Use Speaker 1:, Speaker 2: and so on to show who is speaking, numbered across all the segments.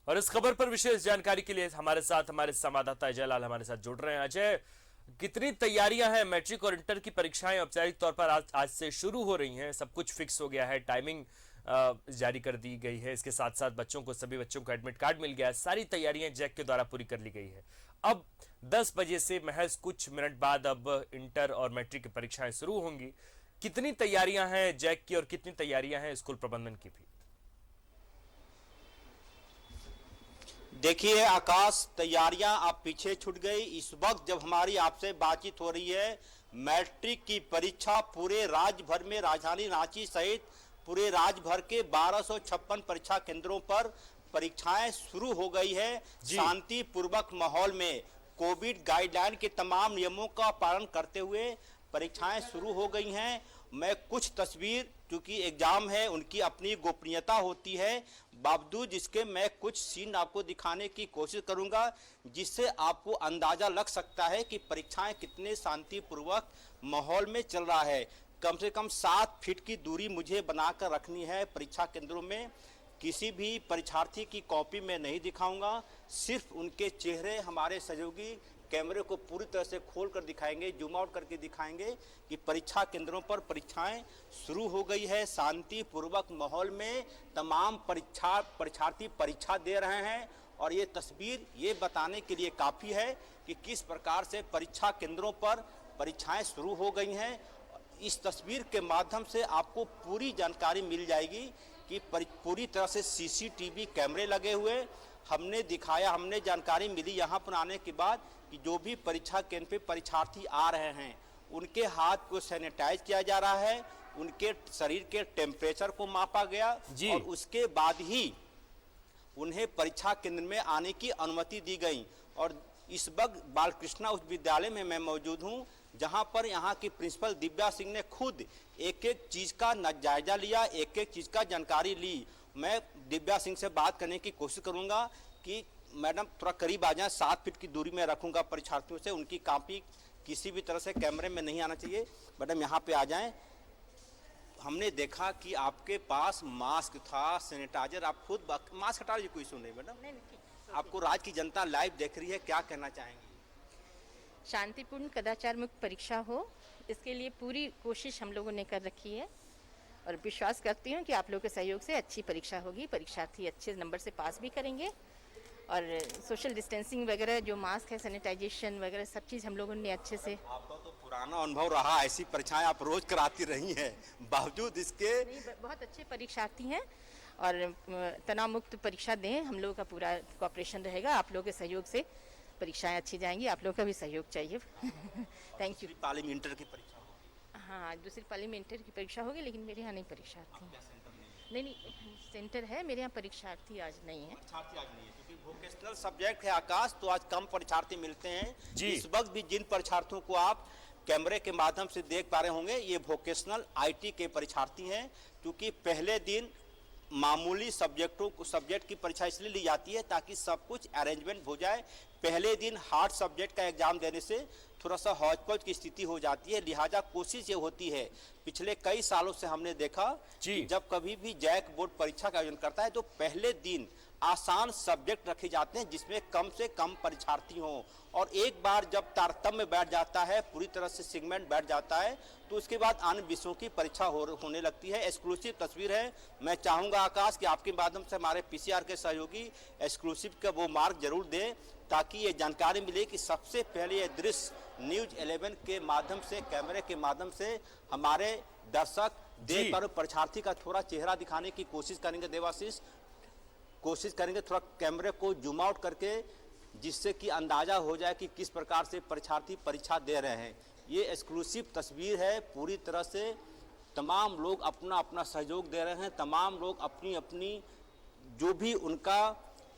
Speaker 1: और इस खबर पर विशेष जानकारी के लिए हमारे संवाददाता अजय लाल हमारे साथ जुड़ रहे हैं। अजय, कितनी तैयारियां हैं? मैट्रिक और इंटर की परीक्षाएं औपचारिक तौर पर आज से शुरू हो रही हैं, सब कुछ फिक्स हो गया है, टाइमिंग जारी कर दी गई है, इसके साथ साथ सभी बच्चों को एडमिट कार्ड मिल गया है, सारी तैयारियां जैक के द्वारा पूरी कर ली गई है। अब 10 बजे से महज कुछ मिनट बाद अब इंटर और मैट्रिक की परीक्षाएं शुरू होंगी। कितनी तैयारियां हैं जैक की और कितनी तैयारियां हैं स्कूल प्रबंधन की भी?
Speaker 2: देखिए आकाश, तैयारियां अब पीछे छूट गई। इस वक्त जब हमारी आपसे बातचीत हो रही है, मैट्रिक की परीक्षा पूरे राज्य भर में, राजधानी रांची सहित पूरे राज्य भर के 1256 परीक्षा केंद्रों पर परीक्षाएं शुरू हो गई है। शांतिपूर्वक माहौल में कोविड गाइडलाइन के तमाम नियमों का पालन करते हुए परीक्षाएं शुरू हो गई हैं। मैं कुछ तस्वीर, क्योंकि एग्जाम है, उनकी अपनी गोपनीयता होती है, बावजूद इसके मैं कुछ सीन आपको दिखाने की कोशिश करूंगा, जिससे आपको अंदाजा लग सकता है कि परीक्षाएं कितने शांतिपूर्वक माहौल में चल रहा है। कम से कम 7 फीट की दूरी मुझे बनाकर रखनी है परीक्षा केंद्रों में। किसी भी परीक्षार्थी की कॉपी में नहीं दिखाऊंगा, सिर्फ उनके चेहरे हमारे सहयोगी कैमरे को पूरी तरह से खोल कर दिखाएंगे, जूम आउट करके दिखाएंगे कि परीक्षा केंद्रों पर परीक्षाएं शुरू हो गई है। शांतिपूर्वक माहौल में तमाम परीक्षार्थी परीक्षा दे रहे हैं और ये तस्वीर ये बताने के लिए काफ़ी है कि किस प्रकार से परीक्षा केंद्रों पर परीक्षाएं शुरू हो गई हैं। इस तस्वीर के माध्यम से आपको पूरी जानकारी मिल जाएगी कि पूरी तरह से सीसीटीवी कैमरे लगे हुए हमने दिखाया, हमने जानकारी मिली यहाँ पर आने के बाद कि जो भी परीक्षा केंद्र पे परीक्षार्थी आ रहे हैं उनके हाथ को सैनिटाइज किया जा रहा है, उनके शरीर के टेम्परेचर को मापा गया और उसके बाद ही उन्हें परीक्षा केंद्र में आने की अनुमति दी गई। और इस वक्त बालकृष्णा उच्च विद्यालय में मैं मौजूद हूं, जहां पर यहां की प्रिंसिपल दिव्या सिंह ने खुद एक एक चीज का जायजा लिया, एक एक चीज का जानकारी ली। मैं दिव्या सिंह से बात करने की कोशिश करूंगा कि मैडम थोड़ा करीब आ जाएं, 7 फीट की दूरी में रखूंगा परीक्षार्थियों से, उनकी कॉपी किसी भी तरह से कैमरे में नहीं आना चाहिए। मैडम यहाँ पे आ जाएं। हमने देखा कि आपके पास मास्क था, सैनिटाइजर, आप खुद मास्क हटा लीजिए, कोई इशू नहीं मैडम। आपको राज्य की जनता लाइव देख रही है, क्या कहना चाहेंगी?
Speaker 3: शांतिपूर्ण कदाचार मुक्त परीक्षा हो, इसके लिए पूरी कोशिश हम लोगों ने कर रखी है और विश्वास करती हूँ कि आप लोगों के सहयोग से अच्छी परीक्षा होगी, परीक्षार्थी अच्छे नंबर से पास भी करेंगे और सोशल डिस्टेंसिंग वगैरह, जो मास्क है, सैनिटाइजेशन वगैरह, सब चीज़ हम लोगों ने अच्छे से।
Speaker 2: आपका तो पुराना अनुभव रहा, ऐसी परीक्षाएं आप रोज कराती रही हैं, बावजूद इसके
Speaker 3: बहुत अच्छे परीक्षार्थी हैं और तनाव मुक्त परीक्षा दें, हम लोगों का पूरा कोऑपरेशन रहेगा। आप लोगों के सहयोग से परीक्षाएं अच्छी जाएंगी, आप लोगों का भी सहयोग चाहिए। Thank you.
Speaker 2: पाली में इंटर की परीक्षा होगी?
Speaker 3: हाँ, दूसरी पाली में इंटर की परीक्षा होगी, लेकिन मेरे यहाँ नहीं परीक्षार्थी। नहीं, सेंटर है, मेरे यहाँ परीक्षार्थी आज नहीं है।
Speaker 2: परीक्षार्थी आज नहीं है क्योंकि वोकेशनल सब्जेक्ट है आकाश, तो आज कम परीक्षार्थी मिलते हैं। इस वक्त भी जिन परीक्षार्थियों को आप कैमरे के माध्यम से देख पा रहे होंगे, ये वोकेशनल आईटी के परीक्षार्थी हैं। क्योंकि पहले दिन मामूली सब्जेक्ट की परीक्षा इसलिए ली जाती है ताकि सब कुछ अरेंजमेंट हो जाए। पहले दिन हार्ड सब्जेक्ट का एग्जाम देने से थोड़ा सा हौच पौच की स्थिति हो जाती है, लिहाजा कोशिश ये होती है, पिछले कई सालों से हमने देखा कि जब कभी भी जैक बोर्ड परीक्षा का आयोजन करता है तो पहले दिन आसान सब्जेक्ट रखे जाते हैं जिसमें कम से कम परीक्षार्थी हों, और एक बार जब तारतम्य बैठ जाता है, पूरी तरह से सेगमेंट बैठ जाता है, तो उसके बाद अन्य विषयों की परीक्षा होने लगती है। एक्सक्लूसिव तस्वीर है। मैं चाहूँगा आकाश कि आपके माध्यम से हमारे पीसीआर के सहयोगी एक्सक्लूसिव का वो मार्क जरूर दें ताकि ये जानकारी मिले कि सबसे पहले ये दृश्य न्यूज 11 के माध्यम से, कैमरे के माध्यम से हमारे दर्शक देख कर परीक्षार्थी का थोड़ा चेहरा दिखाने की कोशिश करेंगे। देवाशीष, कोशिश करेंगे थोड़ा कैमरे को जूम आउट करके, जिससे कि अंदाजा हो जाए कि किस प्रकार से परीक्षार्थी परीक्षा दे रहे हैं। ये एक्सक्लूसिव तस्वीर है, पूरी तरह से तमाम लोग अपना अपना सहयोग दे रहे हैं, तमाम लोग अपनी अपनी जो भी उनका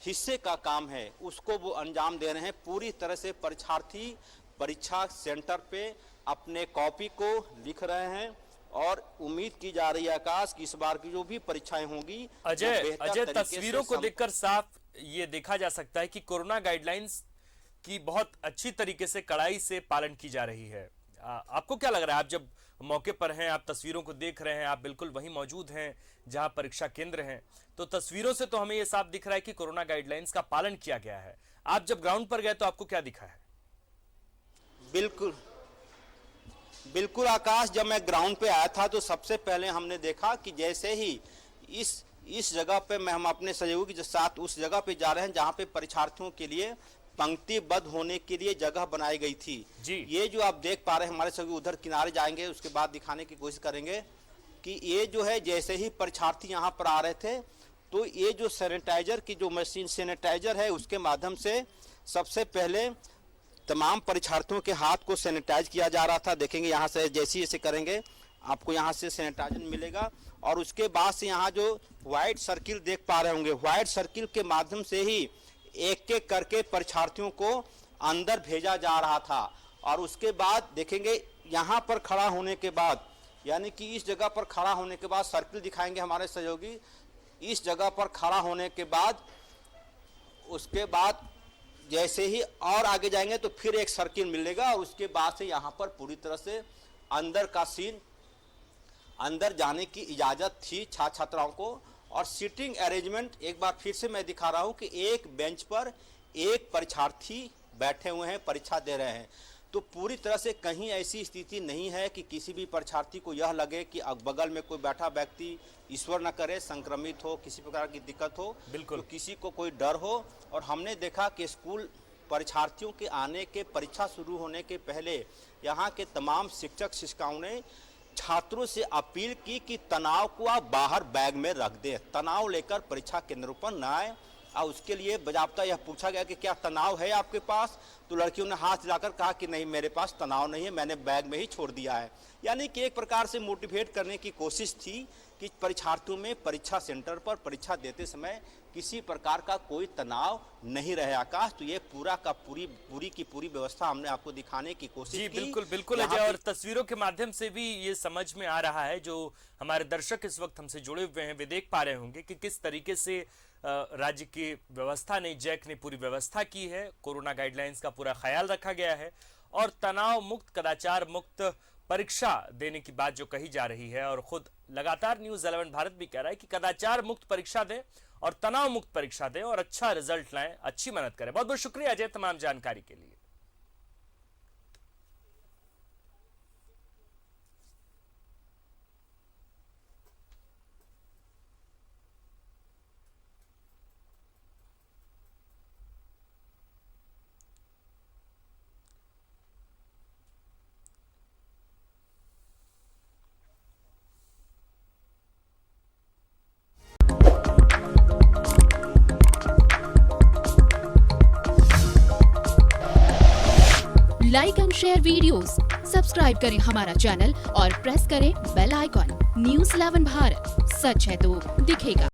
Speaker 2: हिस्से का काम है उसको वो अंजाम दे रहे हैं। पूरी तरह से परीक्षार्थी परीक्षा सेंटर पे अपने कॉपी को लिख रहे हैं और उम्मीद की जा रही है आकाश कि इस बार की जो भी परीक्षाएं होंगी।
Speaker 1: अजय, तस्वीरों को देखकर साफ ये देखा जा सकता है कि कोरोना गाइडलाइंस की बहुत अच्छी तरीके से, कड़ाई से पालन की जा रही है। आपको क्या लग रहा है, आप जब मौके पर हैं, आप तस्वीरों को देख रहे हैं, आप बिल्कुल वहीं मौजूद हैं जहां परीक्षा केंद्र हैं। तो तस्वीरों से तो हमें ये साफ दिख रहा है कि कोरोना गाइडलाइंस का पालन किया गया है। आप जब ग्राउंड पर गए तो आपको क्या दिखा है?
Speaker 2: बिल्कुल बिल्कुल आकाश, जब मैं ग्राउंड पे आया था तो सबसे पहले हमने देखा कि जैसे ही इस जगह पे हम अपने सहयोगी के साथ उस जगह पे जा रहे हैं जहां पे परीक्षार्थियों के लिए पंक्तिबद्ध होने के लिए जगह बनाई गई थी
Speaker 1: जी।
Speaker 2: ये जो आप देख पा रहे हैं, हमारे सहयोगी उधर किनारे जाएंगे, उसके बाद दिखाने की कोशिश करेंगे कि ये जो है जैसे ही परीक्षार्थी यहाँ पर आ रहे थे तो ये जो सैनिटाइजर की जो मशीन सैनिटाइजर है उसके माध्यम से सबसे पहले तमाम परीक्षार्थियों के हाथ को सैनिटाइज किया जा रहा था। देखेंगे यहाँ से जैसे ही इसे करेंगे आपको यहाँ से सैनिटाइजर मिलेगा और उसके बाद से यहाँ जो व्हाइट सर्किल देख पा रहे होंगे, व्हाइट सर्किल के माध्यम से ही एक एक करके परीक्षार्थियों को अंदर भेजा जा रहा था। और उसके बाद देखेंगे यहाँ पर खड़ा होने के बाद, यानी कि इस जगह पर खड़ा होने के बाद सर्किल दिखाएंगे हमारे सहयोगी, इस जगह पर खड़ा होने के बाद उसके बाद जैसे ही और आगे जाएंगे तो फिर एक सर्किल मिलेगा और उसके बाद से यहाँ पर पूरी तरह से अंदर का सीन, अंदर जाने की इजाज़त थी छात्र छात्राओं को। और सीटिंग अरेंजमेंट एक बार फिर से मैं दिखा रहा हूँ कि एक बेंच पर एक परीक्षार्थी बैठे हुए हैं, परीक्षा दे रहे हैं। तो पूरी तरह से कहीं ऐसी स्थिति नहीं है कि किसी भी परीक्षार्थी को यह लगे कि बगल में कोई बैठा व्यक्ति ईश्वर न करे संक्रमित हो, किसी प्रकार की दिक्कत हो,
Speaker 1: बिल्कुल
Speaker 2: तो किसी को कोई डर हो। और हमने देखा कि स्कूल परीक्षार्थियों के आने के, परीक्षा शुरू होने के पहले यहाँ के तमाम शिक्षक शिक्षिकाओं ने छात्रों से अपील की कि तनाव को आप बाहर बैग में रख दें, तनाव लेकर परीक्षा केंद्रों पर न आए। और उसके लिए बाकायदा यह पूछा गया कि क्या तनाव है आपके पास, तो लड़कियों ने हाथ हिलाकर कहा कि नहीं मेरे पास तनाव नहीं है, मैंने बैग में ही छोड़ दिया है। यानी कि एक प्रकार से मोटिवेट करने की कोशिश थी कि परीक्षार्थियों में परीक्षा सेंटर पर परीक्षा देते समय किसी प्रकार का कोई तनाव नहीं रहे। आकाश, तो ये पूरा का पूरी की पूरी व्यवस्था हमने आपको दिखाने की कोशिश
Speaker 1: जी
Speaker 2: की।
Speaker 1: बिल्कुल बिल्कुल अजय, और तस्वीरों के माध्यम से भी ये समझ में आ रहा है, जो हमारे दर्शक इस वक्त हमसे जुड़े हुए हैं वे देख पा रहे होंगे कि किस तरीके से राज्य की व्यवस्था ने, जैक ने पूरी व्यवस्था की है, कोरोना गाइडलाइंस का पूरा ख्याल रखा गया है और तनाव मुक्त, कदाचार मुक्त परीक्षा देने की बात जो कही जा रही है। और खुद लगातार न्यूज़ 11 भारत भी कह रहा है कि कदाचार मुक्त परीक्षा दें और तनाव मुक्त परीक्षा दें और अच्छा रिजल्ट लाएं, अच्छी मेहनत करें। बहुत बहुत शुक्रिया अजय तमाम जानकारी के लिए।
Speaker 4: Like and share videos, subscribe करें हमारा चैनल और प्रेस करें बेल आइकॉन। न्यूज़ 11 भारत, सच है तो दिखेगा।